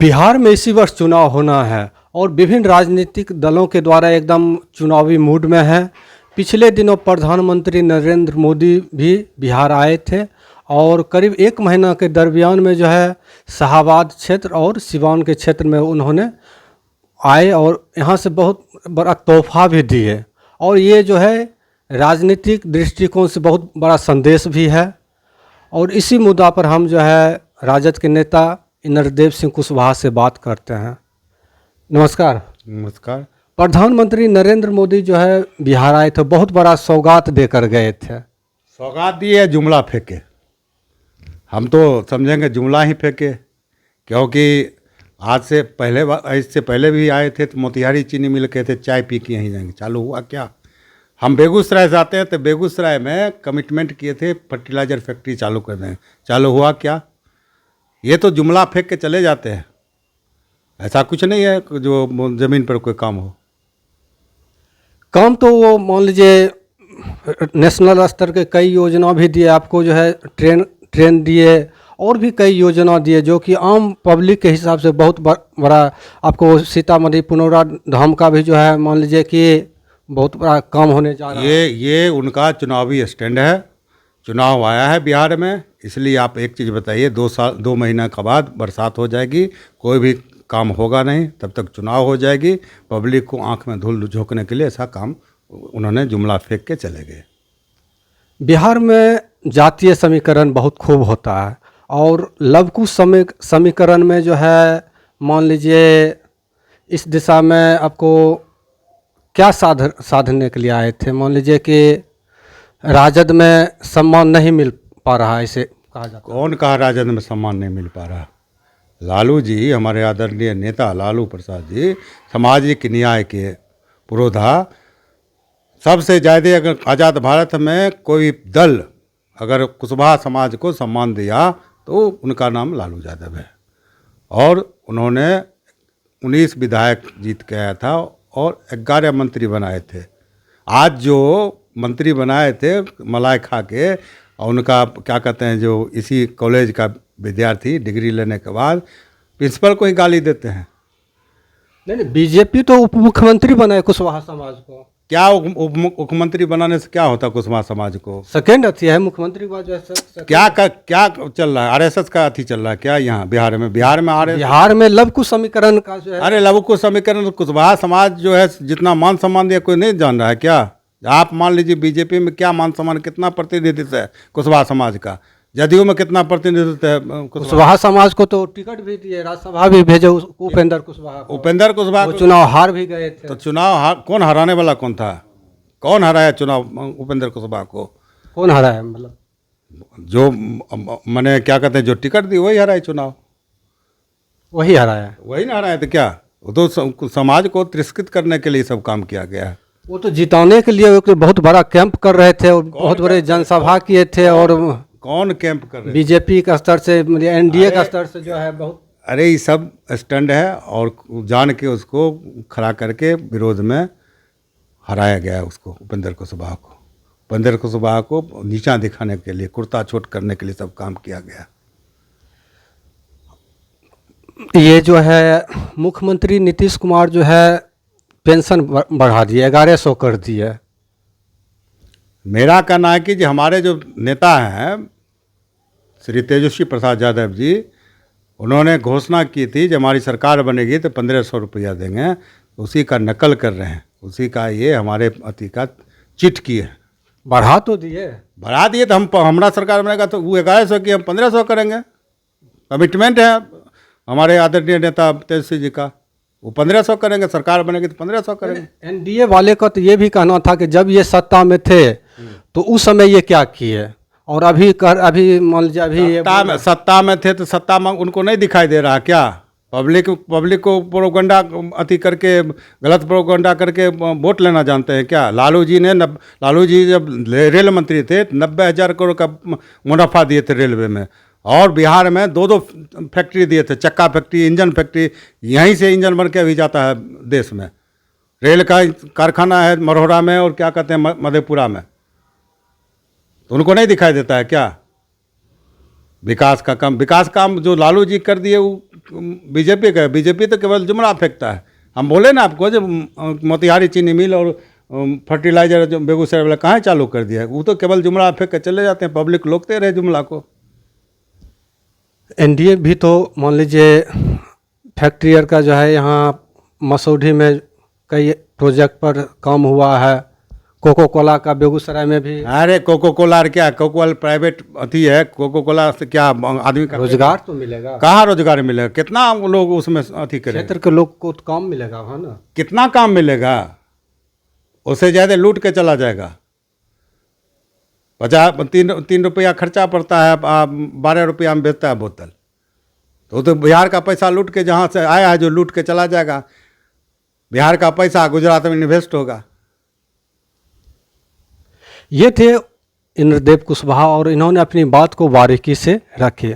बिहार में इसी वर्ष चुनाव होना है और विभिन्न राजनीतिक दलों के द्वारा एकदम चुनावी मूड में है। पिछले दिनों प्रधानमंत्री नरेंद्र मोदी भी बिहार आए थे और करीब एक महीना के दरमियान में जो है शाहाबाद क्षेत्र और सिवान के क्षेत्र में उन्होंने आए और यहाँ से बहुत बड़ा तोहफा भी दिए। और ये जो है राजनीतिक दृष्टिकोण से बहुत बड़ा संदेश भी है। और इसी मुद्दा पर हम जो है राजद के नेता इंद्रदेव सिंह कुशवाहा से बात करते हैं। नमस्कार। नमस्कार। प्रधानमंत्री नरेंद्र मोदी जो है बिहार आए थे, बहुत बड़ा सौगात देकर गए थे। सौगात दिए, जुमला फेंके। हम तो समझेंगे जुमला ही फेंके, क्योंकि आज से पहले इससे पहले भी आए थे तो मोतिहारी चीनी मिल के थे, चाय पी के यहीं जाएंगे। चालू हुआ क्या? हम बेगूसराय से आते हैं तो बेगूसराय में कमिटमेंट किए थे फर्टिलाइज़र फैक्ट्री चालू कर देंगे। चालू हुआ क्या? ये तो जुमला फेंक के चले जाते हैं। ऐसा कुछ नहीं है जो ज़मीन पर कोई काम हो। काम तो वो मान लीजिए नेशनल स्तर के कई योजना भी दिए आपको, जो है ट्रेन दिए और भी कई योजना दिए जो कि आम पब्लिक के हिसाब से बहुत बड़ा आपको सीतामढ़ी पुनौरा धाम का भी जो है मान लीजिए कि बहुत बड़ा काम होने जा रहा है। ये उनका चुनावी स्टैंड है। चुनाव आया है बिहार में, इसलिए आप एक चीज़ बताइए, 2 महीना के बाद बरसात हो जाएगी, कोई भी काम होगा नहीं, तब तक चुनाव हो जाएगी। पब्लिक को आंख में धूल झोंकने के लिए ऐसा काम उन्होंने जुमला फेंक के चले गए। बिहार में जातीय समीकरण बहुत खूब होता है और लवकुश समीकरण में जो है मान लीजिए इस दिशा में आपको क्या साधने के लिए आए थे? मान लीजिए कि राजद में सम्मान नहीं मिल पा रहा है, इसे कहा जाता है। कौन कहा राजद में सम्मान नहीं मिल पा रहा? लालू जी, हमारे आदरणीय नेता लालू प्रसाद जी सामाजिक न्याय के पुरोधा। सबसे ज़्यादा अगर आज़ाद भारत में कोई दल अगर कुशवाहा समाज को सम्मान दिया तो उनका नाम लालू यादव है। और उन्होंने 19 विधायक जीत के आया था और 11 मंत्री बनाए थे। आज जो मंत्री बनाए थे मलाई खा के, और उनका क्या कहते हैं, जो इसी कॉलेज का विद्यार्थी डिग्री लेने के बाद प्रिंसिपल को ही गाली देते हैं। नहीं, बीजेपी तो उप मुख्यमंत्री बनाए कुशवाहा समाज को। क्या मुख्यमंत्री बनाने से क्या होता कुशवाहा समाज को? सेकेंड अथी है मुख्यमंत्री का जो है। क्या चल रहा है? आरएसएस का अथी चल रहा है क्या यहाँ बिहार में? बिहार में लवकुश समीकरण का जो है। अरे लवकुश समीकरण, कुशवाहा समाज जो है जितना मान सम्मान दिया कोई नहीं जान रहा है क्या? आप मान लीजिए बीजेपी में क्या मान सम्मान, कितना प्रतिनिधित्व है कुशवाहा समाज का? जदयू में कितना प्रतिनिधित्व है कुशवाहा समाज को? तो टिकट भी दिए, राज्यसभा भी भेजे उपेंद्र कुशवाहा चुनाव हार भी गए थे। तो चुनाव कौन हराने वाला कौन था? कौन हराया चुनाव उपेंद्र कुशवाहा को? कौन हराया? मतलब जो मैंने क्या कहते हैं, जो टिकट दी वही हराए चुनाव। वही हराया? वही ना हराया तो क्या? वो तो समाज को तिरस्कृत करने के लिए सब काम किया गया है। वो तो जिताने के लिए बहुत बड़ा कैंप कर रहे थे और बहुत बड़े जनसभा किए थे। और कौन कैंप कर रहे? बीजेपी का स्तर से, एनडीए का स्तर से जो है बहुत। अरे ये सब स्टैंड है और जान के उसको खड़ा करके विरोध में हराया गया उसको, उपेंद्र कुशवाहा को। उपेंद्र कुशवाहा को नीचा दिखाने के लिए, कुर्ता छोट करने के लिए सब काम किया गया। ये जो है मुख्यमंत्री नीतीश कुमार जो है पेंशन बढ़ा दिए, 1100 कर दिए। मेरा कहना है कि जो हमारे जो नेता हैं श्री तेजस्वी प्रसाद यादव जी, उन्होंने घोषणा की थी जब हमारी सरकार बनेगी तो 1500 रुपया देंगे, उसी का नकल कर रहे हैं। उसी का ये हमारे अति का चिट की है। बढ़ा तो दिए, बढ़ा दिए तो हमारा सरकार बनेगा तो वो 1100 की हम 1500 करेंगे। कमिटमेंट है हमारे आदरणीय नेता तेजस्वी जी का, वो 1500 करेंगे। सरकार बनेगी तो 1500 करेंगे। एनडीए वाले का तो ये भी कहना था कि जब ये सत्ता में थे तो उस समय ये क्या किए, और अभी मान लीजिए अभी सत्ता में थे तो सत्ता में उनको नहीं दिखाई दे रहा क्या? पब्लिक को प्रोपगंडा अति करके, गलत प्रोपगंडा करके वोट लेना जानते हैं क्या? लालू जी जब रेल मंत्री थे 90,000 करोड़ का मुनाफा दिए थे रेलवे में, और बिहार में 2 फैक्ट्री दिए थे, चक्का फैक्ट्री, इंजन फैक्ट्री। यहीं से इंजन बन के भी जाता है देश में। रेल का कारखाना है मरहोरा में और क्या कहते हैं मधेपुरा में। तो उनको नहीं दिखाई देता है क्या? विकास काम जो लालू जी कर दिए वो बीजेपी का है। बीजेपी तो केवल जुमला फेंकता है। हम बोले ना आपको जो मोतिहारी चीनी मिल और फर्टिलाइजर जो बेगूसराय वाला कहाँ चालू कर दिया है, वो तो केवल जुमला फेंक के चले जाते हैं, पब्लिक लोगते रहे जुमला को। एनडीए भी तो मान लीजिए फैक्ट्री का जो है यहाँ मसौढ़ी में कई प्रोजेक्ट पर काम हुआ है, कोको कोला का बेगूसराय में भी अरे कोको कोला क्या, कोको कोला प्राइवेट अथी है, कोको कोला से क्या आदमी का रोजगार तो मिलेगा, कहाँ रोजगार मिलेगा? कितना लोग उसमें अथी करें, क्षेत्र के लोग को तो काम मिलेगा है ना। कितना काम मिलेगा? उससे ज़्यादा लूट के चला जाएगा। 3 रुपया खर्चा पड़ता है, 12 रुपया में बेचता है बोतल। तो बिहार का पैसा लूट के जहाँ से आया है जो लूट के चला जाएगा। बिहार का पैसा गुजरात में इन्वेस्ट होगा। ये थे इंद्रदेव कुशवाहा और इन्होंने अपनी बात को बारीकी से रखी।